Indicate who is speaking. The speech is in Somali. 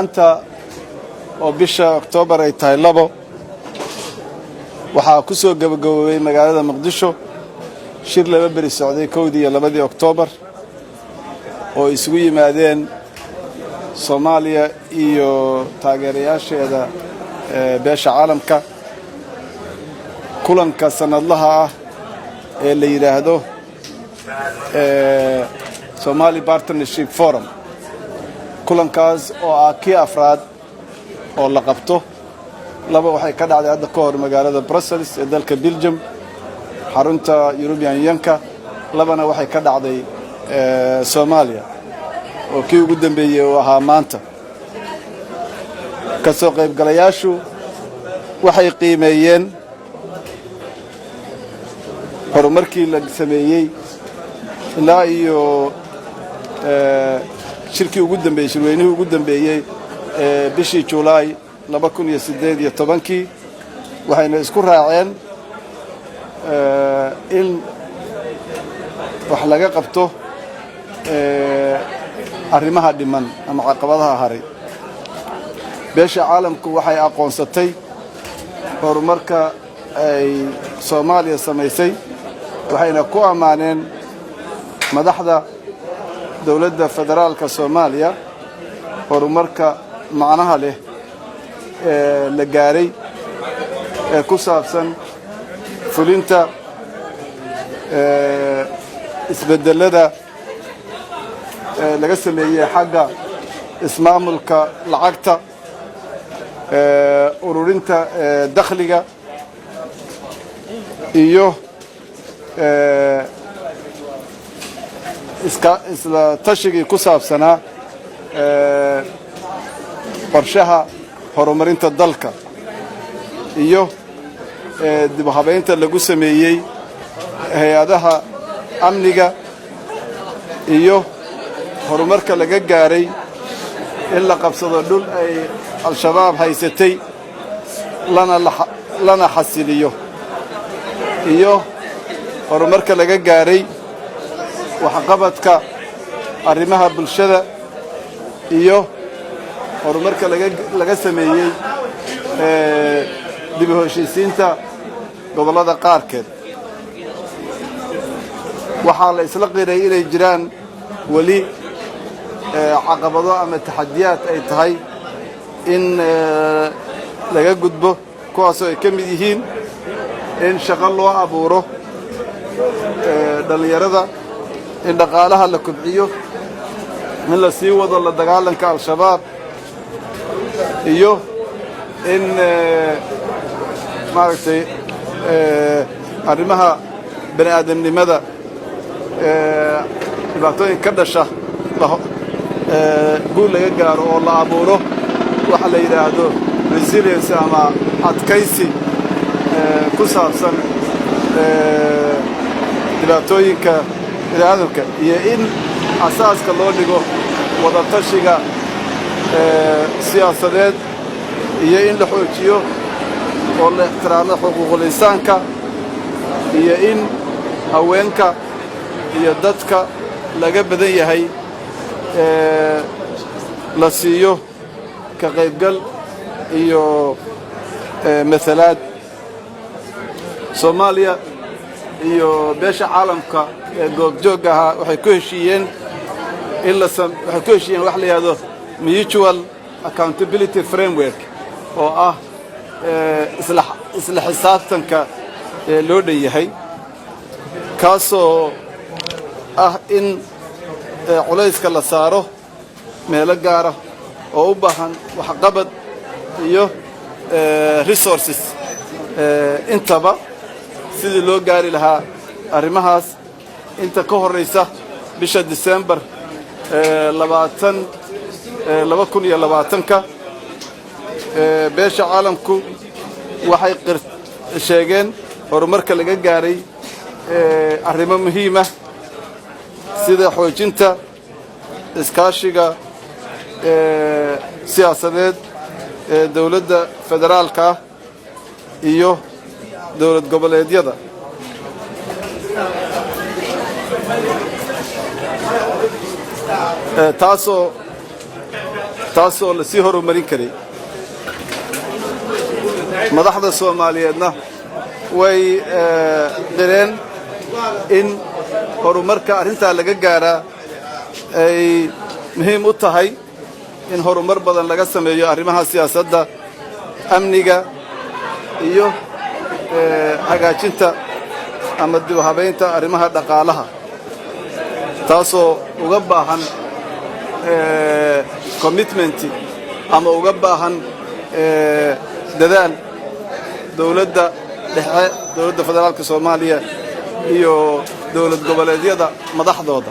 Speaker 1: maanta oo bisha Oktoobar ay tahay 2 waxaa ku soo gabagaboobay magaalada Muqdisho shir laba bari socday 1 iyo 2 Oktoobar oo isugu yimaadeen Soomaaliya iyo taageerayaasheeda beesha caalamka kulanka sanadlaha ah ee la yiraahdo Somali Partnership Forum kulankaas oo ah kii afraad oo la qabto laba waxay ka dhacday hadda ka hor magaalada Brussels ee dalka Belgium xarunta European Unionka labana waxay ka dhacday Soomaaliya oo kii ugu dambeeyay oo ahaa maanta ka soo qaybgalayaashu waxay qiimeeyeen horumarkii la sameeyay ilaa iyo shirkii ugu dambeeyay shirweynihii ugu dambeeyay bishii July 2018 waxayna isku raaceen in wax laga qabto arrimaha dhiman ama caqabadaha haray beesha caalamku waxay aqoonsatay horumarka ay Soomaaliya sameysay waxayna ku amaaneen madaxda dawladda federaalka Soomaaliya horumarka macnaha leh la gaaray ee ku saabsan fulinta isbedelada laga sameeyay xagga ismaamulka lacagta ururinta dakhliga iyo isla tashigii ku saabsanaa qorshaha horumarinta dalka iyo dib u habeynta lagu sameeyay hay'adaha amniga iyo horumarka laga gaaray in la qabsado dhul ay al-shabaab haysatay lana xasiliyo iyo horumarka laga gaaray waxqabadka arrimaha bulshada iyo horumarka laga sameeyay dib u heshiisiinta gobolada qaarkeed waxaa la isla qiray inay jiraan wali caqabado ama taxadiyaad ay tahay in laga gudbo kuwaasoo ay ka mid yihiin in shaqo loo abuuro dhalinyarada in dhaqaalaha la kobciyo in la sii wado la dagaalanka al-shabaab iyo in maaragtay arrimaha bani aadamnimada dhibaatooyin ka dhasha guul laga gaaro oo la abuuro waxa la yidhaahdo resilience ama adkaysi ku saabsan dhibaatooyinka bini'aadamka iyo in asaaska loo dhigo wadatashiga siyaasadeed iyo in la xoojiyo oo la ixtiraamo xuquuqul insaanka iyo in haweenka iyo dadka laga badan yahay la siiyo ka qaybgal iyo masalaad Soomaaliya iyo beesha caalamka ee goobjoog ah waxay ku heshiiyeen wax la yiraahdo mutual accountability framework oo ah isla xisaabtanka loo dhanyahay kaasoo ah in culayska la saaro meelo gaara oo u baahan waxqabad iyo resources intaba sidii loo gaari lahaa arrimahaas inta ka horeysa bisha December 2020 beesha caalamku waxay sheegeen horumarka laga gaaray arrimo muhiim ah sida xoojinta iskaashiga siyaasadeed ee dawladda federaalka iyo dawlad goboleedyada taasoo taasoo la sii horumarin karay madaxda Soomaaliyeedna way direen in horumarka arrinta laga gaaraa ay muhiim u tahay in horumar badan laga sameeyo arrimaha siyaasadda amniga iyo hagaajinta ama dib u habeynta arrimaha dhaqaalaha taasoo uga baahan commitment ama uga baahan dadaal dawladda dhexe dawladda federaalka Soomaaliya iyo dawlad goboleedyada madaxdooda